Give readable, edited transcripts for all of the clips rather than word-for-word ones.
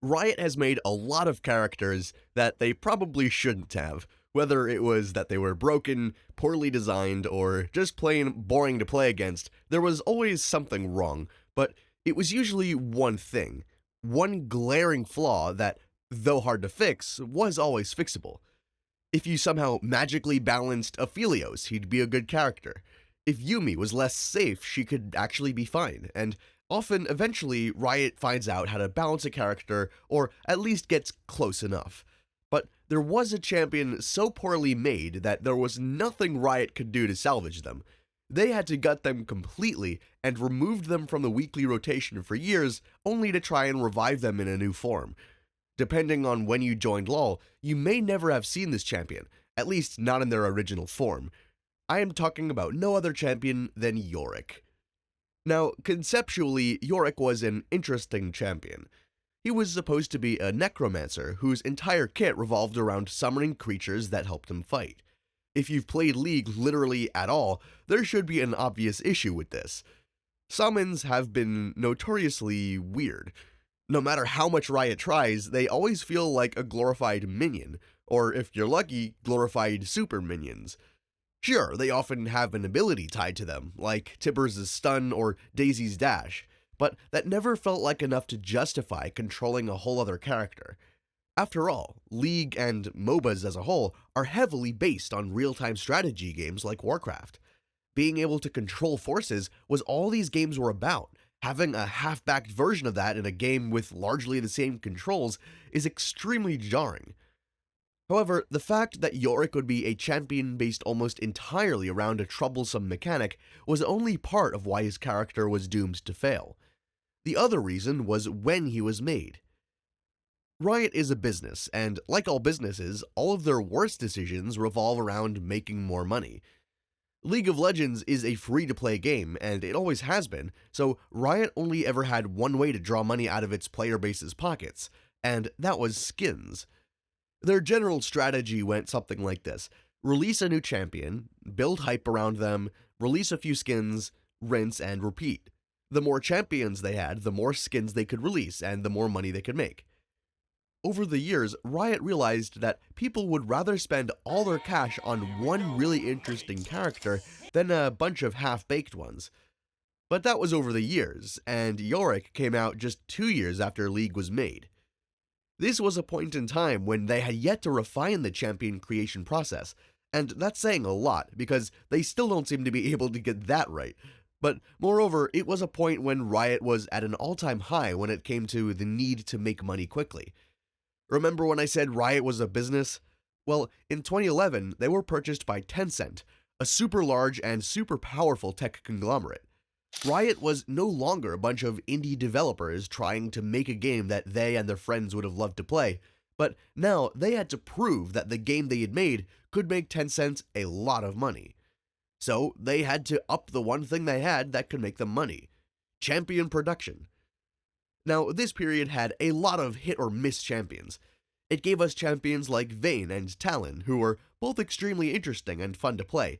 Riot has made a lot of characters that they probably shouldn't have, whether it was that they were broken, poorly designed, or just plain boring to play against. There was always something wrong, but it was usually one thing, one glaring flaw that, though hard to fix, was always fixable. If you somehow magically balanced Aphelios, he'd be a good character. If Yumi was less safe, she could actually be fine, and often, eventually, Riot finds out how to balance a character, or at least gets close enough. But there was a champion so poorly made that there was nothing Riot could do to salvage them. They had to gut them completely and removed them from the weekly rotation for years, only to try and revive them in a new form. Depending on when you joined LoL, you may never have seen this champion, at least not in their original form. I am talking about no other champion than Yorick. Now, conceptually, Yorick was an interesting champion. He was supposed to be a necromancer whose entire kit revolved around summoning creatures that helped him fight. If you've played League literally at all, there should be an obvious issue with this. Summons have been notoriously weird. No matter how much Riot tries, they always feel like a glorified minion, or if you're lucky, glorified super minions. Sure, they often have an ability tied to them, like Tibbers' stun or Daisy's dash, but that never felt like enough to justify controlling a whole other character. After all, League and MOBAs as a whole are heavily based on real-time strategy games like Warcraft. Being able to control forces was all these games were about. Having a half-backed version of that in a game with largely the same controls is extremely jarring. However, the fact that Yorick would be a champion based almost entirely around a troublesome mechanic was only part of why his character was doomed to fail. The other reason was when he was made. Riot is a business, and like all businesses, all of their worst decisions revolve around making more money. League of Legends is a free-to-play game, and it always has been, so Riot only ever had one way to draw money out of its player base's pockets, and that was skins. Their general strategy went something like this: release a new champion, build hype around them, release a few skins, rinse and repeat. The more champions they had, the more skins they could release, and the more money they could make. Over the years, Riot realized that people would rather spend all their cash on one really interesting character than a bunch of half-baked ones. But that was over the years, and Yorick came out just 2 years after League was made. This was a point in time when they had yet to refine the champion creation process, and that's saying a lot because they still don't seem to be able to get that right. But moreover, it was a point when Riot was at an all-time high when it came to the need to make money quickly. Remember when I said Riot was a business? Well, in 2011, they were purchased by Tencent, a super large and super powerful tech conglomerate. Riot was no longer a bunch of indie developers trying to make a game that they and their friends would have loved to play, but now they had to prove that the game they had made could make Tencent a lot of money. So they had to up the one thing they had that could make them money: champion production. Now, this period had a lot of hit or miss champions. It gave us champions like Vayne and Talon, who were both extremely interesting and fun to play.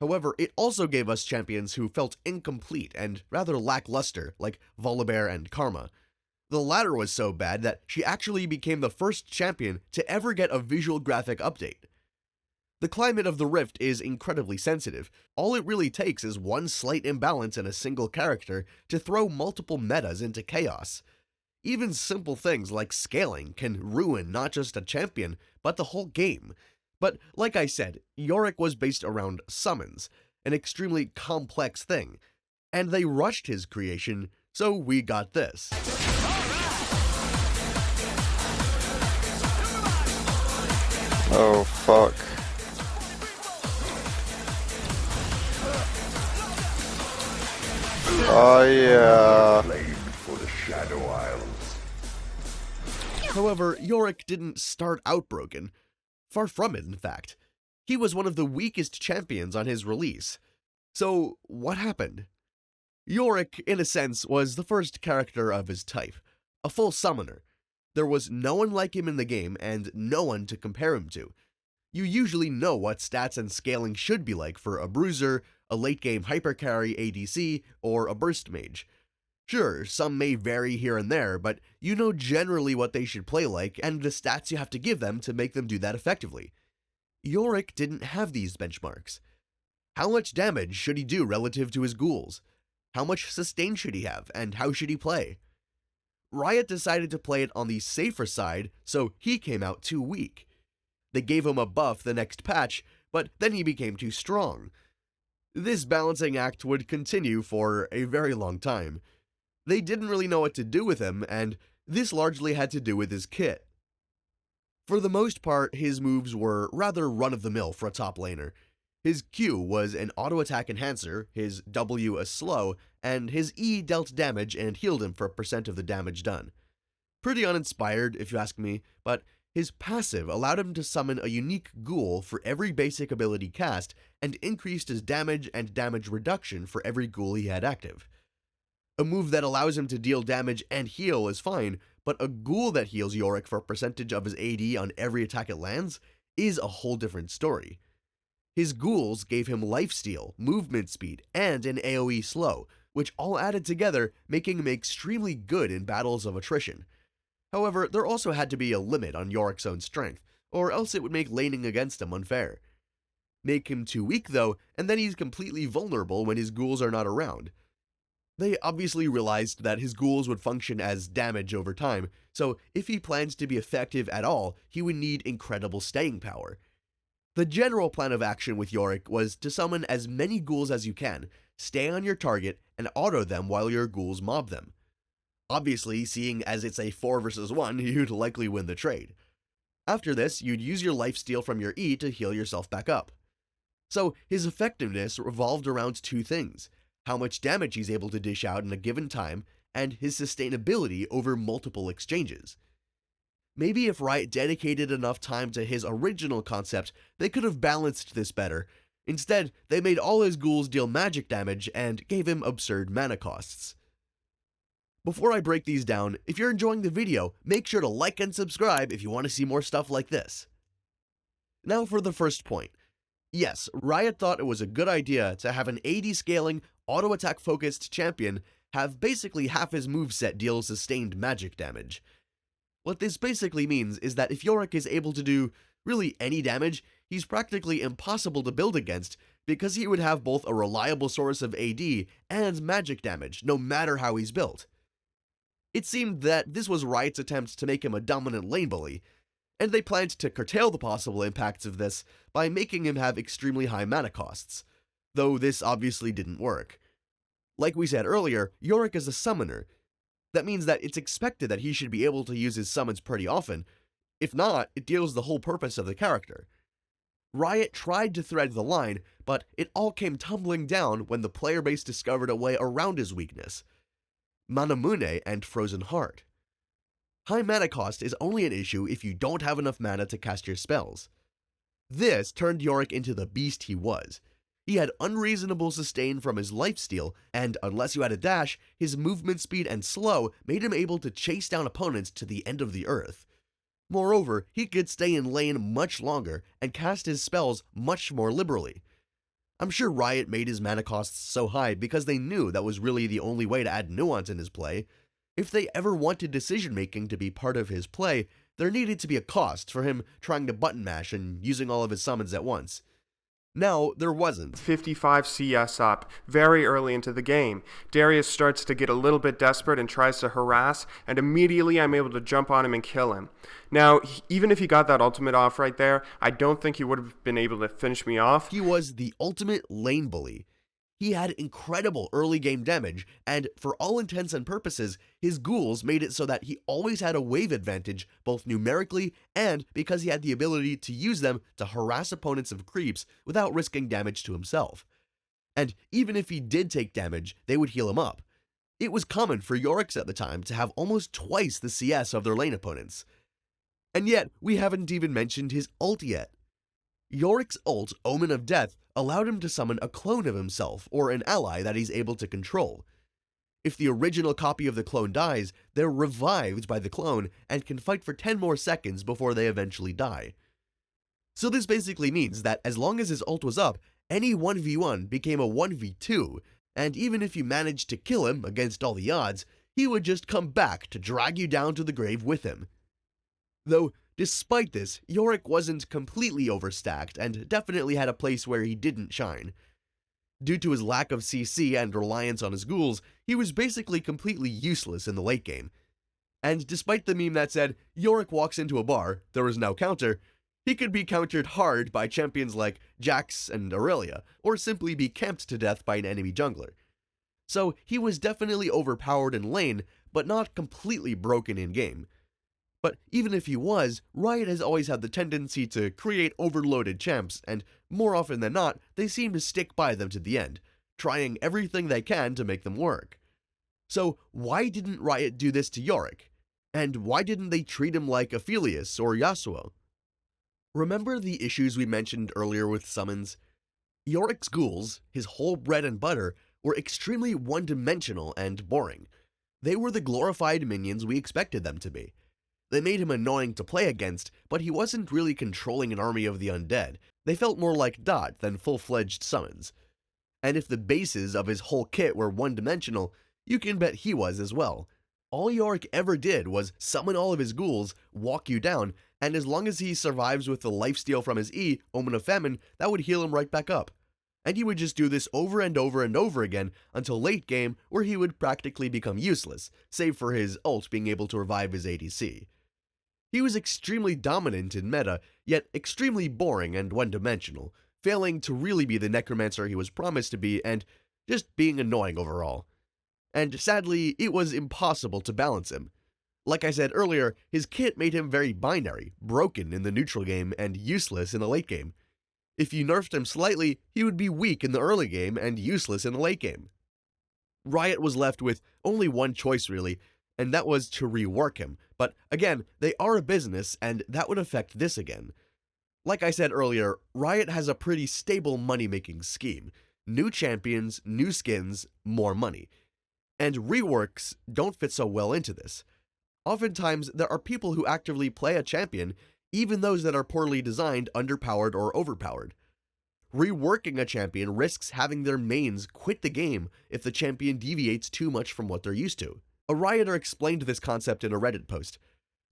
However, it also gave us champions who felt incomplete and rather lackluster, like Volibear and Karma. The latter was so bad that she actually became the first champion to ever get a visual graphic update. The climate of the Rift is incredibly sensitive. All it really takes is one slight imbalance in a single character to throw multiple metas into chaos. Even simple things like scaling can ruin not just a champion, but the whole game. But like I said, Yorick was based around summons, an extremely complex thing, and they rushed his creation, so we got this. Oh, fuck. Oh, yeah. However, Yorick didn't start out broken. Far from it, in fact. He was one of the weakest champions on his release. So, what happened? Yorick, in a sense, was the first character of his type, a full summoner. There was no one like him in the game, and no one to compare him to. You usually know what stats and scaling should be like for a bruiser, a late-game hypercarry ADC, or a burst mage. Sure, some may vary here and there, but you know generally what they should play like and the stats you have to give them to make them do that effectively. Yorick didn't have these benchmarks. How much damage should he do relative to his ghouls? How much sustain should he have, and how should he play? Riot decided to play it on the safer side, so he came out too weak. They gave him a buff the next patch, but then he became too strong. This balancing act would continue for a very long time. They didn't really know what to do with him, and this largely had to do with his kit. For the most part, his moves were rather run-of-the-mill for a top laner. His Q was an auto-attack enhancer, his W a slow, and his E dealt damage and healed him for a percent of the damage done. Pretty uninspired, if you ask me, but his passive allowed him to summon a unique ghoul for every basic ability cast and increased his damage and damage reduction for every ghoul he had active. A move that allows him to deal damage and heal is fine, but a ghoul that heals Yorick for a percentage of his AD on every attack it lands is a whole different story. His ghouls gave him lifesteal, movement speed, and an AoE slow, which all added together making him extremely good in battles of attrition. However, there also had to be a limit on Yorick's own strength, or else it would make laning against him unfair. Make him too weak though, and then he's completely vulnerable when his ghouls are not around. They obviously realized that his ghouls would function as damage over time, so if he plans to be effective at all, he would need incredible staying power. The general plan of action with Yorick was to summon as many ghouls as you can, stay on your target, and auto them while your ghouls mob them. Obviously, seeing as it's a 4 versus 1, you'd likely win the trade. After this, you'd use your lifesteal from your E to heal yourself back up. So his effectiveness revolved around two things: how much damage he's able to dish out in a given time, and his sustainability over multiple exchanges. Maybe if Riot dedicated enough time to his original concept, they could have balanced this better. Instead, they made all his ghouls deal magic damage and gave him absurd mana costs. Before I break these down, if you're enjoying the video, make sure to like and subscribe if you want to see more stuff like this. Now for the first point. Yes, Riot thought it was a good idea to have an AD scaling, auto-attack focused champion have basically half his moveset deal sustained magic damage. What this basically means is that if Yorick is able to do really any damage, he's practically impossible to build against because he would have both a reliable source of AD and magic damage, no matter how he's built. It seemed that this was Riot's attempt to make him a dominant lane bully, and they planned to curtail the possible impacts of this by making him have extremely high mana costs, though this obviously didn't work. Like we said earlier, Yorick is a summoner. That means that it's expected that he should be able to use his summons pretty often. If not, it deals the whole purpose of the character. Riot tried to thread the line, but it all came tumbling down when the player base discovered a way around his weakness: Manamune and Frozen Heart. High mana cost is only an issue if you don't have enough mana to cast your spells. This turned Yorick into the beast he was. He had unreasonable sustain from his lifesteal, and unless you had a dash, his movement speed and slow made him able to chase down opponents to the end of the earth. Moreover, he could stay in lane much longer and cast his spells much more liberally. I'm sure Riot made his mana costs so high because they knew that was really the only way to add nuance in his play. If they ever wanted decision-making to be part of his play, there needed to be a cost for him trying to button mash and using all of his summons at once. Now, there wasn't. 55 CS up, very early into the game. Darius starts to get a little bit desperate and tries to harass, and immediately I'm able to jump on him and kill him. Now, even if he got that ultimate off right there, I don't think he would have been able to finish me off. He was the ultimate lane bully. He had incredible early game damage, and for all intents and purposes, his ghouls made it so that he always had a wave advantage, both numerically and because he had the ability to use them to harass opponents of creeps without risking damage to himself. And even if he did take damage, they would heal him up. It was common for Yoricks at the time to have almost twice the CS of their lane opponents. And yet, we haven't even mentioned his ult yet. Yorick's ult, Omen of Death, allowed him to summon a clone of himself, or an ally that he's able to control. If the original copy of the clone dies, they're revived by the clone and can fight for 10 more seconds before they eventually die. So this basically means that as long as his ult was up, any 1v1 became a 1v2, and even if you managed to kill him against all the odds, he would just come back to drag you down to the grave with him. Though, despite this, Yorick wasn't completely overstacked and definitely had a place where he didn't shine. Due to his lack of CC and reliance on his ghouls, he was basically completely useless in the late game. And despite the meme that said, Yorick walks into a bar, there was no counter, he could be countered hard by champions like Jax and Aurelia, or simply be camped to death by an enemy jungler. So he was definitely overpowered in lane, but not completely broken in game. But even if he was, Riot has always had the tendency to create overloaded champs, and more often than not, they seem to stick by them to the end, trying everything they can to make them work. So why didn't Riot do this to Yorick? And why didn't they treat him like Aphelios or Yasuo? Remember the issues we mentioned earlier with summons? Yorick's ghouls, his whole bread and butter, were extremely one-dimensional and boring. They were the glorified minions we expected them to be. They made him annoying to play against, but he wasn't really controlling an army of the undead. They felt more like Dot than full-fledged summons. And if the bases of his whole kit were one-dimensional, you can bet he was as well. All Yorick ever did was summon all of his ghouls, walk you down, and as long as he survives with the lifesteal from his E, Omen of Famine, that would heal him right back up. And he would just do this over and over and over again until late game, where he would practically become useless, save for his ult being able to revive his ADC. He was extremely dominant in meta, yet extremely boring and one-dimensional, failing to really be the necromancer he was promised to be and just being annoying overall. And sadly, it was impossible to balance him. Like I said earlier, his kit made him very binary, broken in the neutral game and useless in the late game. If you nerfed him slightly, he would be weak in the early game and useless in the late game. Riot was left with only one choice really, and that was to rework him, but again, they are a business and that would affect this again. Like I said earlier, Riot has a pretty stable money-making scheme. New champions, new skins, more money. And reworks don't fit so well into this. Oftentimes, there are people who actively play a champion, even those that are poorly designed, underpowered, or overpowered. Reworking a champion risks having their mains quit the game if the champion deviates too much from what they're used to. A Rioter explained this concept in a Reddit post.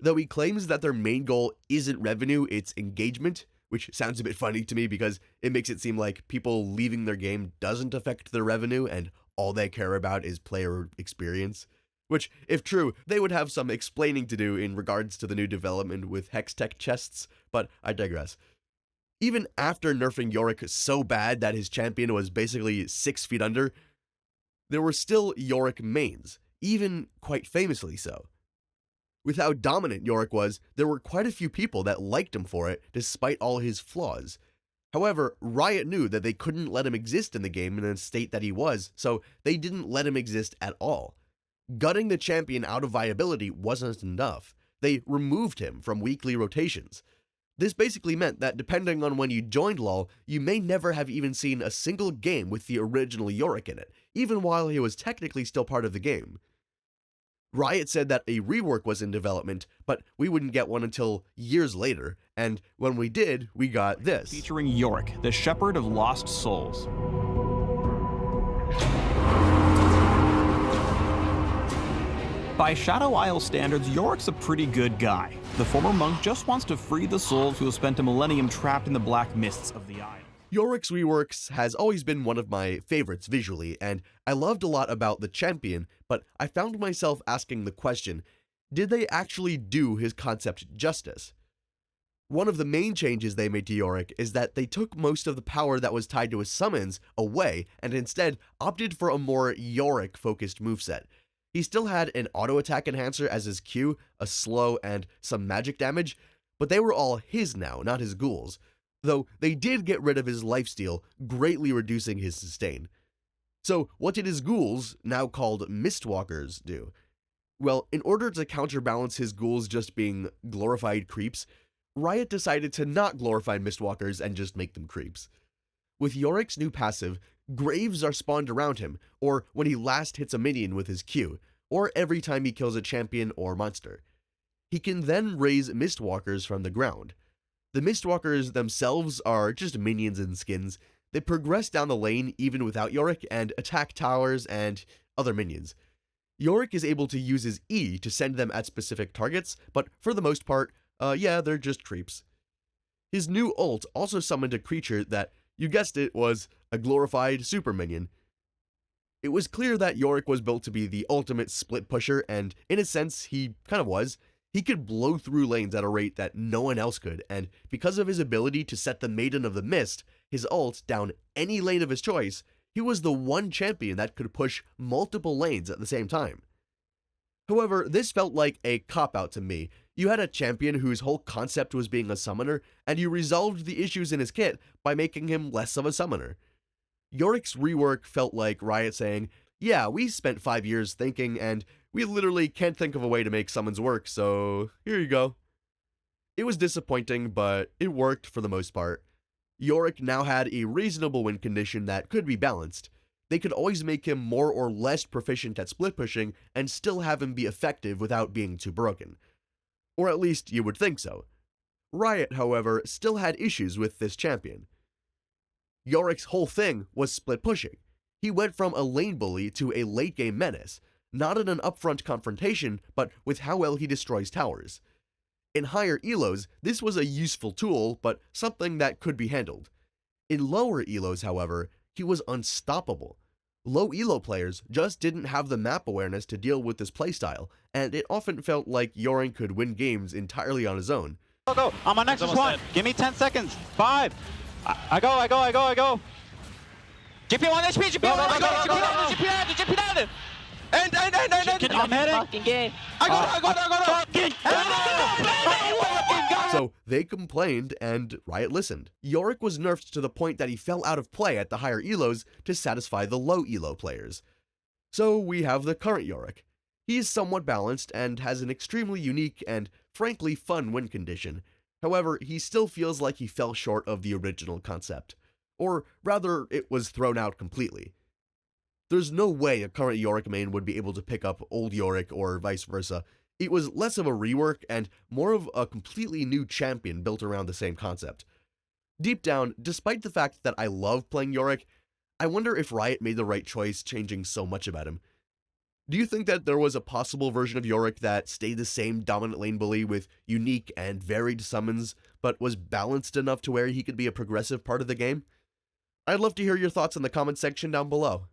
Though he claims that their main goal isn't revenue, it's engagement, which sounds a bit funny to me because it makes it seem like people leaving their game doesn't affect their revenue and all they care about is player experience. Which, if true, they would have some explaining to do in regards to the new development with Hextech chests, but I digress. Even after nerfing Yorick so bad that his champion was basically 6 feet under, there were still Yorick mains, even quite famously so. With how dominant Yorick was, there were quite a few people that liked him for it despite all his flaws. However, Riot knew that they couldn't let him exist in the game in the state that he was, so they didn't let him exist at all. Gutting the champion out of viability wasn't enough. They removed him from weekly rotations. This basically meant that depending on when you joined LoL, you may never have even seen a single game with the original Yorick in it, even while he was technically still part of the game. Riot said that a rework was in development, but we wouldn't get one until years later, and when we did, we got this. Featuring Yorick, the Shepherd of Lost Souls. By Shadow Isle standards, Yorick's a pretty good guy. The former monk just wants to free the souls who have spent a millennium trapped in the black mists of the Isle. Yorick's reworks has always been one of my favorites visually, and I loved a lot about the champion, but I found myself asking the question, did they actually do his concept justice? One of the main changes they made to Yorick is that they took most of the power that was tied to his summons away and instead opted for a more Yorick-focused moveset. He still had an auto-attack enhancer as his Q, a slow, and some magic damage, but they were all his now, not his ghouls. Though they did get rid of his lifesteal, greatly reducing his sustain. So what did his ghouls, now called Mistwalkers, do? Well, in order to counterbalance his ghouls just being glorified creeps, Riot decided to not glorify Mistwalkers and just make them creeps. With Yorick's new passive, graves are spawned around him, or when he last hits a minion with his Q, or every time he kills a champion or monster. He can then raise Mistwalkers from the ground. The Mistwalkers themselves are just minions and skins. They progress down the lane even without Yorick and attack towers and other minions. Yorick is able to use his E to send them at specific targets, but for the most part, yeah, they're just creeps. His new ult also summoned a creature that, you guessed it, was a glorified super minion. It was clear that Yorick was built to be the ultimate split pusher, and in a sense, he kind of was. He could blow through lanes at a rate that no one else could, and because of his ability to set the Maiden of the Mist, his ult, down any lane of his choice, he was the one champion that could push multiple lanes at the same time. However, this felt like a cop-out to me. You had a champion whose whole concept was being a summoner, and you resolved the issues in his kit by making him less of a summoner. Yorick's rework felt like Riot saying, yeah, we spent 5 years thinking, and we literally can't think of a way to make summons work, so here you go. It was disappointing, but it worked for the most part. Yorick now had a reasonable win condition that could be balanced. They could always make him more or less proficient at split pushing and still have him be effective without being too broken. Or at least you would think so. Riot, however, still had issues with this champion. Yorick's whole thing was split pushing. He went from a lane bully to a late game menace, not in an upfront confrontation, but with how well he destroys towers. In higher elos, this was a useful tool, but something that could be handled. In lower elos, however, he was unstoppable. Low elo players just didn't have the map awareness to deal with this playstyle, and it often felt like Yorick could win games entirely on his own. Go, I'm on Nexus 1. Give me 10 seconds. 5. I go. GP 1 HP, GP 1 HP, GP down. End. I'm heading. Fucking game. I got. So they complained, and Riot listened. Yorick was nerfed to the point that he fell out of play at the higher elos to satisfy the low elo players. So we have the current Yorick. He is somewhat balanced and has an extremely unique and frankly fun win condition. However, he still feels like he fell short of the original concept. Or rather, it was thrown out completely. There's no way a current Yorick main would be able to pick up old Yorick or vice versa. It was less of a rework and more of a completely new champion built around the same concept. Deep down, despite the fact that I love playing Yorick, I wonder if Riot made the right choice changing so much about him. Do you think that there was a possible version of Yorick that stayed the same dominant lane bully with unique and varied summons, but was balanced enough to where he could be a progressive part of the game? I'd love to hear your thoughts in the comment section down below.